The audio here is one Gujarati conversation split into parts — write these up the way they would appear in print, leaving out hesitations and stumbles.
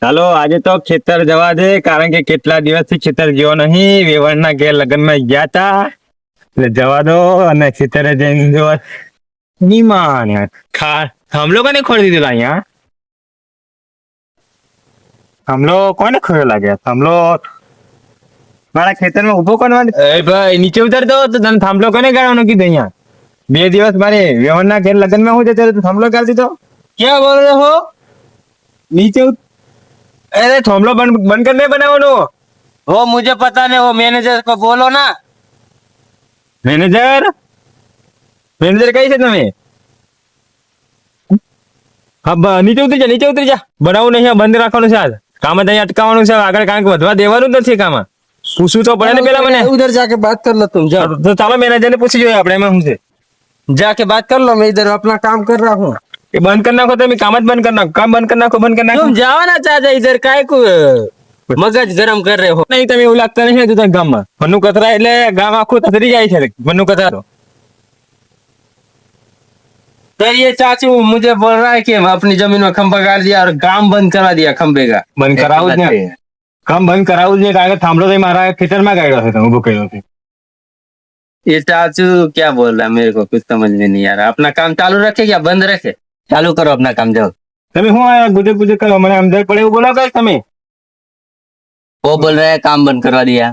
ચાલો આજે તો ખેતર જવા દે, કારણ કે કેટલા દિવસથી ખેતર ગયો નહીં. વેવણના ઘેર લગ્નમાં ગયા તા એટલે જવા દો. અને ખેતરે જઈને જોવા ની માન યાર. થાંભલો કોને ખોલી દીધો અહીંયા? થાંભલો કોને ખોલ્યો લાગે? થાંભલો મારા ખેતરમાં ઉભો કરવાનો. એ ભાઈ નીચે ઉતર દો. તો તને થાંભલો કોને ગાળવાનો કીધું અહીંયા? 2 દિવસ મારે વેવણના ઘેર લગ્નમાં હું જતો તો થાંભલો ગાળી દીધો. ક્યાં બોલ રહે હો? नीचे अरे थोमलो बंद करने बनाओ. वो मुझे पता नहीं, वो मैनेजर को बोलो ना। मैनेजर कहीं से तुम्हें? अब નીચે ઉતરી જા. બનાવું નહીં, બંધ રાખવાનું છે. આજ કામ જ અહીં અટકાવવાનું છે. આગળ કારણ કે વધવા દેવાનું જ નથી. કામ પૂછવું તો પડે ને પેલા મને. उधर जाके बात कर लो तुम, जाओ। તો ચાલો મેનેજર ને પૂછી જોઈએ આપણે એમાં શું છે. जाके बात कर लो, मैं इधर अपना काम कर रहा हूँ। એ બંધ કરી નાખો. તમે કામ જ બંધ કરી નાખો. કામ બંધ કરી નાખો. तुम जाओ ना चाचा, इधर काय को मगज गरम कर रहे हो। નહીં તમે એવું લાગતા નહીં હજુ તક ગામમાં. મનુ કતરા એટલે ગામ આખું થતરી જાય છે. મનુ કતરા तो ये चाचू मुझे बोल रहा है कि अपनी जमीन में खंभा गाड़ दिया और काम बंद करा दिया खंभे का। બંધ કરાવું જ ને. કામ બંધ કરાવું જ ને, કારણ કે થાંભલો તો મારા ખેતરમાં ગાળ્યો છે. તમે ઉભો કર્યો છે. ये चाचू क्या बोल रहा है, मेरे को कुछ समझ में नहीं आ रहा। अपना काम चालू रखे या बंद रखे? चालू करो अपना काम, जाओ। તમે શું આ ગુજર કરો? મને સમજાય પડે એવું બોલો. કઈ તમે वो बोल रहे हैं काम बंद करवा दिया।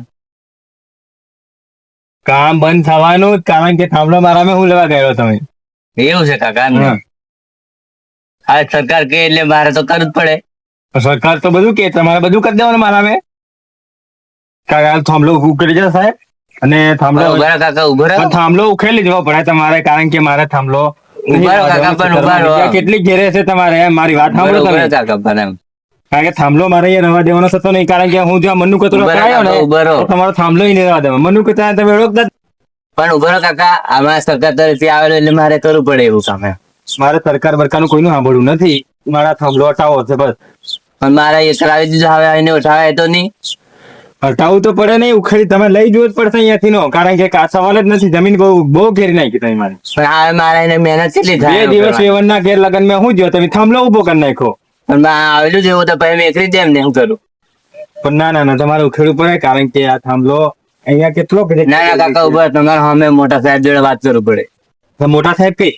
કામ બંધ થવાનું જ, કારણ કે થાંભલો મારામાં હું લેવા ગયો તમે. એવું છે કાકા? હા. આ સરકાર કે એટલે મારે તો કરવું જ પડે। સરકાર તો બધું કે તમારે બધું કરી દેવાનું મારામાં. કારણ કે થાંભલો ઉકેલી જશે સાહેબ. અને થાંભલો ઉભા રહો કાકા, ઉભા રહો। પણ થાંભલો ઉકેલી દેવો પડે તમારે, કારણ કે મારે થાંભલો ઉભા રહો કાકા, પણ ઉભા રહો। કેટલી ઘેરે છે તમારે? મારી વાત સાંભળો ઉભા તમે. રહો કાકા, પણ એમ। કારણ કે થાંભલો મારે અહીંયા રહેવા દેવાનો થતો નહીં, કારણ કે હું જ્યાં મનુ કતરો ઉભા રહો કરાયો ને કાકા, ઉભા રહો। તો તમારો થાંભલો ય નહીં રહેવા દેવા. મનુ કતરા તમે ઓળખતા જ. પણ ઉભા રહો કાકા, આમાં સરકાર તરફથી આવેલું એટલે મારે કરવું પડે એવું કામ એમ। મારે સરકાર બરકારનું કોઈનું સાંભળવું નથી. મારા થાંભલો હટાવો છે બસ. પણ મારે એ કરાવી દીધું, હવે એને ઉઠાવાય તો નહીં। હટાવવું તો પડે નહીં. ઉખેડી તમે લઈ જવું જ પડશે અહીંયાથી નો, કારણ કે આ સવાલ જ નથી. જમીન બહુ ઘેરી નાખી તમે મારી. પણ હવે મારે એને મહેનત કેટલી 2 થાય? દિવસ વેવણના ઘેર લગ્નમાં હું જ્યો તમે થાંભલો ઉભો કરી નાખો. પણ આવેલું જ એવું તો પછી મેં એકરી દેમ ને શું કરું? પણ ના તમારે ઉખેડવું પડે, કારણ કે આ થાંભલો અહીંયા કેટલો ના કાકા, ઉભા રહો, તમારે સામે મોટા સાહેબ જોડે વાત કરવું પડે। મોટા સાહેબ કઈ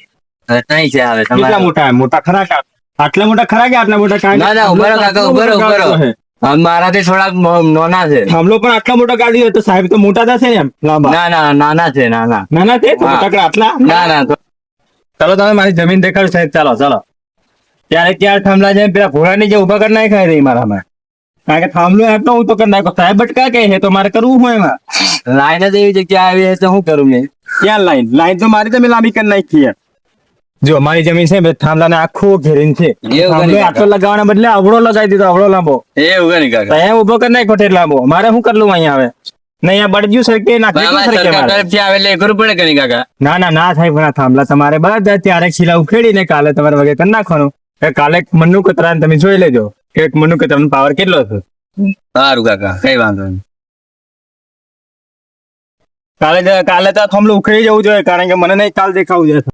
હવે નહીં છે, હવે કેટલા તમારે મોટા? મોટા ખરા કે આટલા મોટા ખરા કે આટલા મોટા? કારણ કે ના ઉભા રહો કાકા, ઉભા રહો, ઉભા રહો। હવે મારાથી થોડાક નાના છે। થાંભલો પણ આટલા મોટા કાઢી હોય તો સાહેબ તો મોટા થશે ને એમ લાંબા. ના નાના છે, નાના। નાના છે તો મોટા કે આટલા? ના ચાલો તમે મારી જમીન દેખાડો સાહેબ. ચાલો ત્યારે ક્યારે થાંભલા જાય પેલા ઘોડાની જે ઉભા કરી નાખાય રહી મારામાં, કારણ કે થાંભલો આટલો હું તો કરી નાખો. સાહેબ બટકા કે છે તો મારે કરવું હોય એમાં. લાઈન જ એવી જગ્યા આવી છે તો શું કરું મેં? ક્યાં લાઈન તો મારી તમે લાંબી કરી નાખી છે. જો મારી જમીન છે બે થાંભલાને આખું ઘેરીને છે. થાંભલો આટલો લગાવવાના બદલે આવડો લગાવી દીધો, આવડો લાંબો. એવું નહીં તો કાકા, અહીંયા ઉભો કરી નાખો ઠેર લાંબો. મારે શું કરલું અહીંયા હવે? ને અહીંયા બળજ્યું સરકે નાખી સરકાર તરફથી આવે એટલે કરવું પડે કે નહીં કાકા? ના થાય. પણ આ થાંભલા તમારે બધા ત્યારે શીલા ઉખેડીને કાલે તમારે વગેરે કરી નાખવાનું. કાલે મનુ કતરાને તમે જોઈ લેજો કે મનુ કતરાનો પાવર કેટલો છે. સારું કાકા, કઈ વાંધો નહીં। કાલે તો થાંભલો ઉખેડી જવું જોઈએ, કારણ કે મને નહીં કાલ દેખાવું જોઈએ.